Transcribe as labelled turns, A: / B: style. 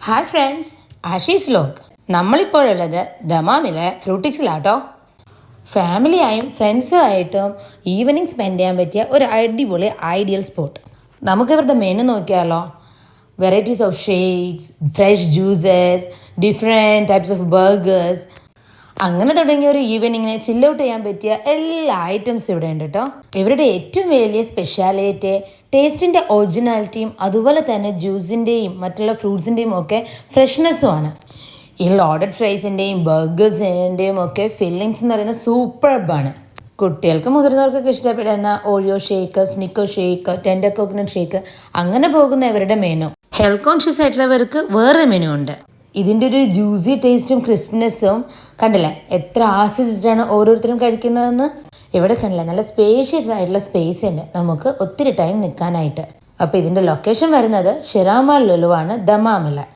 A: Hi friends, ആഷീസ് ലോക്ക്. നമ്മളിപ്പോഴുള്ളത് ദമാമിലെ ഫ്രൂട്ടിക്സിലാട്ടോ. ഫാമിലിയായും ഫ്രണ്ട്സും ആയിട്ടും ഈവനിങ് സ്പെൻഡ് ചെയ്യാൻ പറ്റിയ ഒരു അടിപൊളി ഐഡിയൽ സ്പോട്ട്. നമുക്കിവരുടെ മെനു നോക്കിയാലോ. Varieties of shakes, fresh juices, different types of burgers, അങ്ങനെ തുടങ്ങിയ ഒരു ഈവനിങ്ങിനെ ചില്ല് ഔട്ട് ചെയ്യാൻ പറ്റിയ എല്ലാ ഐറ്റംസും ഇവിടെ ഉണ്ട് കേട്ടോ. ഇവരുടെ ഏറ്റവും വലിയ സ്പെഷ്യാലിറ്റി ടേസ്റ്റിൻ്റെ ഒറിജിനാലിറ്റിയും അതുപോലെ തന്നെ ജ്യൂസിൻ്റെയും മറ്റുള്ള ഫ്രൂട്ട്സിൻ്റെയും ഒക്കെ ഫ്രഷ്നെസ്സുമാണ്. ഈ ലോഡഡ് ഫ്രൈസിൻ്റെയും ബർഗേഴ്സിൻ്റെയും ഒക്കെ ഫില്ലിങ്സ് എന്ന് പറയുന്നത് സൂപ്പർബാണ്. കുട്ടികൾക്ക് മുതിർന്നവർക്കൊക്കെ ഇഷ്ടപ്പെടുന്ന Oreo shake, Snicko shake, tender coconut shake, അങ്ങനെ പോകുന്ന ഇവരുടെ മെനു. ഹെൽത്ത് കോൺഷ്യസ് ആയിട്ടുള്ളവർക്ക് വേറെ മെനു ഉണ്ട്. ഇതിൻ്റെ ഒരു ജ്യൂസി ടേസ്റ്റും ക്രിസ്പിനെസ്സും കണ്ടില്ലേ, എത്ര ആസ്വദിച്ചിട്ടാണ് ഓരോരുത്തരും കഴിക്കുന്നതെന്ന്. ഇവിടെ കണ്ടില്ലേ, നല്ല സ്പേഷ്യസ് ആയിട്ടുള്ള സ്പേസ് ഉണ്ട് നമുക്ക് ഒത്തിരി ടൈം നിൽക്കാനായിട്ട്. അപ്പോൾ ഇതിൻ്റെ ലൊക്കേഷൻ വരുന്നത് ഷിറാമ ലുലുവാണ്, ദമാമിൽ.